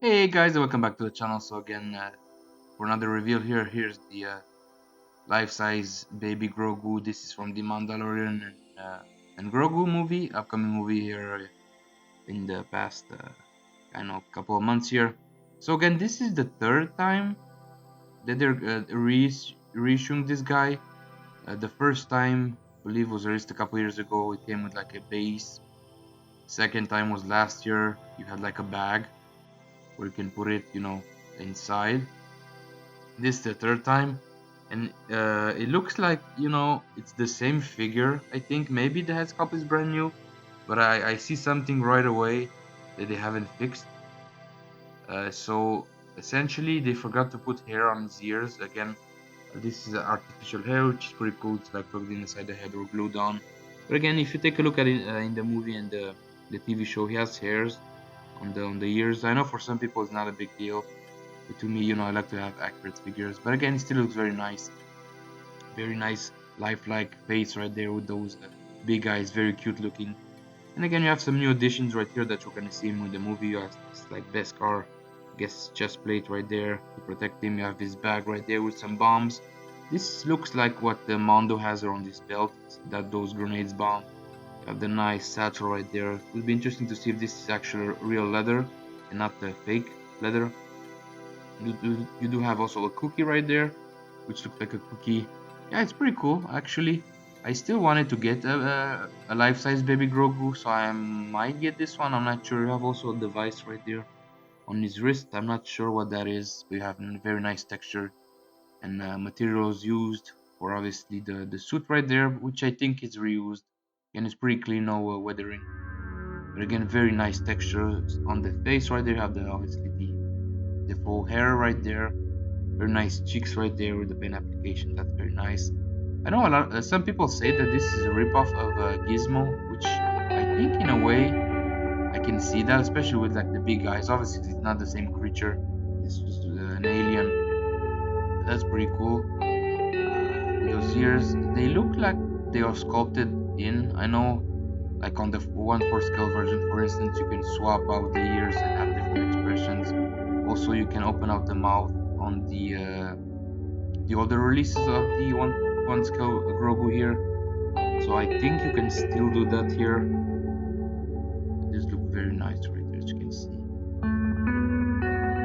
Hey guys, welcome back to the channel. So again, for another reveal here, here's the life-size baby Grogu. This is from the Mandalorian and Grogu movie, upcoming movie here in the past, couple of months here. So again, this is the third time that they're reissuing this guy. The first time, I believe, was released a couple years ago. It came with like a base. Second time was last year. You had like a bag where you can put it, inside. This is the third time, and it looks like it's the same figure. I think maybe the head sculpt is brand new, but I see something right away that they haven't fixed. So essentially they forgot to put hair on his ears again. This is artificial hair, which is pretty cool. It's like plugged inside the head or glued on. But again, if you take a look at it in the movie and the TV show, he has hairs on the ears. I know for some people it's not a big deal, but to me, I like to have accurate figures. But again, it still looks very nice, lifelike face right there with those big eyes, very cute looking. And again, you have some new additions right here that you're gonna see him in the movie. You have this like Beskar, I guess, chest plate right there to protect him. You have this bag right there with some bombs. This looks like what the Mondo has around his belt, that those grenades bomb. You have the nice satchel right there. It will be interesting to see if this is actual real leather and not the fake leather. You do have also a cookie right there, which looks like a cookie. Yeah, it's pretty cool actually. I still wanted to get a life-size baby Grogu, so I might get this one. I'm not sure. You have also a device right there on his wrist. I'm not sure what that is. We have a very nice texture and materials used for obviously the suit right there, which I think is reused, and it's pretty clean, no weathering. But again, very nice texture on the face right there. You have the obviously the full hair right there. Very nice cheeks right there with the pen application. That's very nice. I know a lot. Some people say that this is a ripoff of Gizmo, which I think in a way I can see that, especially with like the big eyes. Obviously, it's not the same creature. This is an alien. But that's pretty cool. With those ears, they look like they are sculpted in. I know, like on the 1/4 scale version, for instance, you can swap out the ears and have different expressions. Also, you can open up the mouth on the older releases of the one scale Grogu here. So I think you can still do that here. This look very nice right there, as you can see.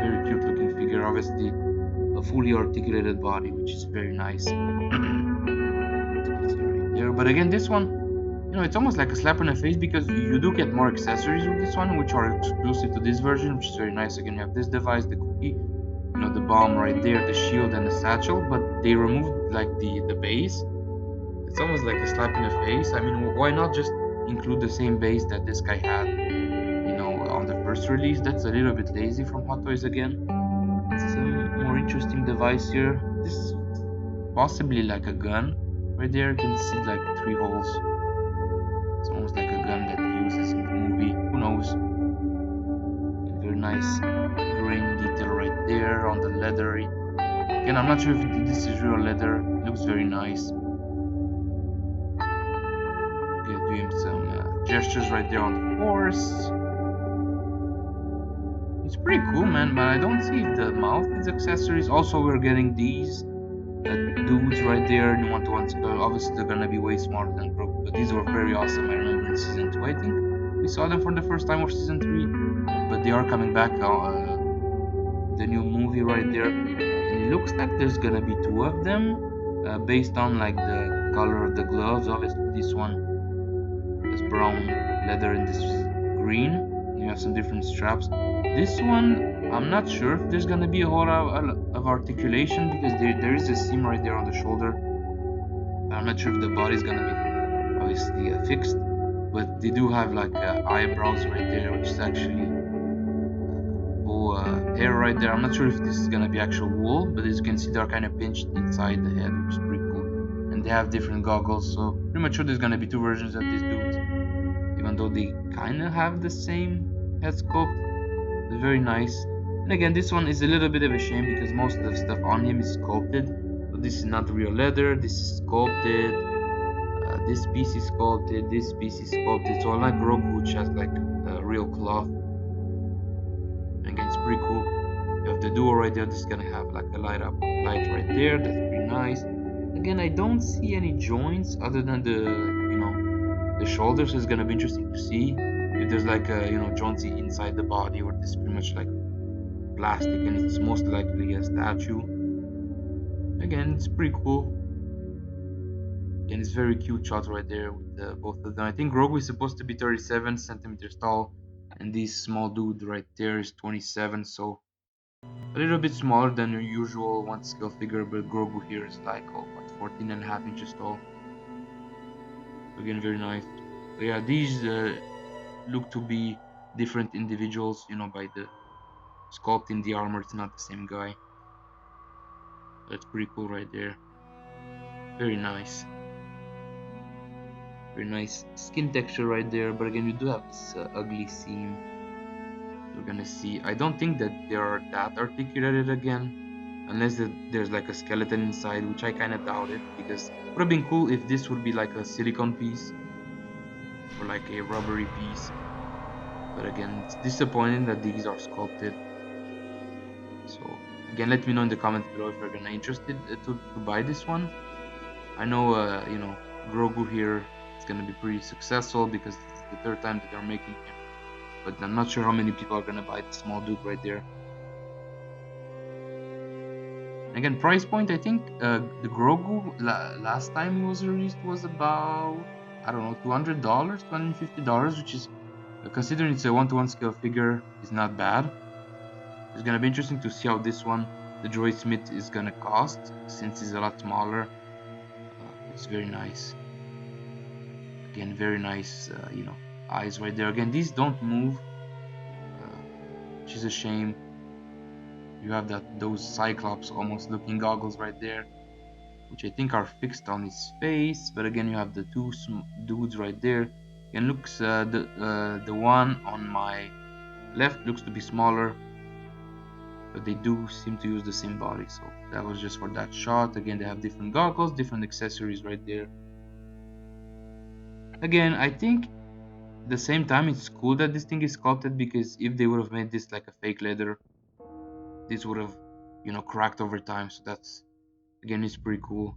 Very cute looking figure, obviously a fully articulated body, which is very nice. Right there. But again, this one, it's almost like a slap in the face because you do get more accessories with this one, which are exclusive to this version, which is very nice. Again, you have this device, the cookie, the bomb right there, the shield and the satchel, but they removed like the base. It's almost like a slap in the face. I mean, why not just include the same base that this guy had, on the first release? That's a little bit lazy from Hot Toys again. It's a more interesting device here. This is possibly like a gun. Right there, you can see like 3 holes. It's almost like a gun that he uses in the movie. Who knows? Very nice grain detail right there on the leather. Again, I'm not sure if this is real leather. It looks very nice. Doing some gestures right there on the horse. It's pretty cool, man, but I don't see if the mouth is accessories. Also, we're getting these dudes right there in 1-to-1 scale. Obviously, they're gonna be way smarter than Grogu, but these were very awesome. I remember in season 2, I think we saw them for the first time, or season 3, but they are coming back. The new movie right there, and it looks like there's gonna be 2 of them, based on like the color of the gloves. Obviously, this one is brown leather and this is green. You have some different straps. This one, I'm not sure if there's gonna be a whole lot of articulation because there is a seam right there on the shoulder. I'm not sure if the body's gonna be obviously fixed, but they do have like eyebrows right there, which is actually full hair right there. I'm not sure if this is gonna be actual wool, but as you can see, they're kind of pinched inside the head, which is pretty cool. And they have different goggles, so pretty much sure there's gonna be 2 versions of these dudes, even though they kind of have the same head sculpt. It's very nice. And again, this one is a little bit of a shame because most of the stuff on him is sculpted. So this is not real leather, this is sculpted. This piece is sculpted, this piece is sculpted. So unlike Grogu, which has like real cloth, and again, it's pretty cool. You have the duo right there. This is gonna have like a light right there. That's pretty nice. Again, I don't see any joints other than the shoulders. Is gonna be interesting to see if there's like a joints inside the body, or this is pretty much like plastic and it's most likely a statue. Again, it's pretty cool. And it's very cute shot right there with both of them. I think Grogu is supposed to be 37 centimeters tall, and this small dude right there is 27, so a little bit smaller than your usual one scale figure, but Grogu here is like 14 and a half inches tall. Again, very nice. But yeah, these look to be different individuals, by the sculpt in the armor. It's not the same guy. That's pretty cool right there. Very nice. Very nice skin texture right there, but again, you do have this ugly seam. We're gonna see. I don't think that they are that articulated again, unless there's like a skeleton inside, which I kind of doubt it, because it would have been cool if this would be like a silicone piece or like a rubbery piece. But again, it's disappointing that these are sculpted. So again, let me know in the comments below if you're gonna interested to buy this one. I know Grogu here is gonna be pretty successful because this is the third time that they're making him. But I'm not sure how many people are gonna buy the small dude right there. Again, price point, I think the Grogu last time he was released was about, I don't know, $200, $250, which is considering it's a 1-to-1 scale figure, is not bad. It's gonna be interesting to see how this one, the Droid Smith, is gonna cost since it's a lot smaller. It's very nice. Again, very nice, eyes right there. Again, these don't move, which is a shame. You have those Cyclops almost looking goggles right there, which I think are fixed on his face. But again, you have the two dudes right there. And looks the one on my left looks to be smaller, but they do seem to use the same body. So that was just for that shot. Again, they have different goggles, different accessories right there. Again, I think at the same time it's cool that this thing is sculpted, because if they would have made this like a fake leather, this would have cracked over time. So that's, again, it's pretty cool.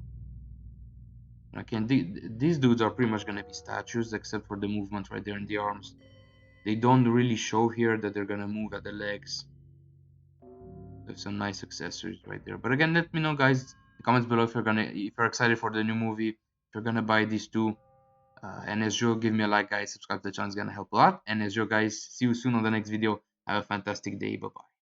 Again, these dudes are pretty much gonna be statues except for the movement right there in the arms. They don't really show here that they're gonna move at the legs. There's some nice accessories right there. But again, let me know, guys, in the comments below if you're excited for the new movie, if you're gonna buy these two. And as usual, give me a like, guys, subscribe to the channel, it's gonna help a lot. And as usual, guys, see you soon on the next video. Have a fantastic day. Bye bye.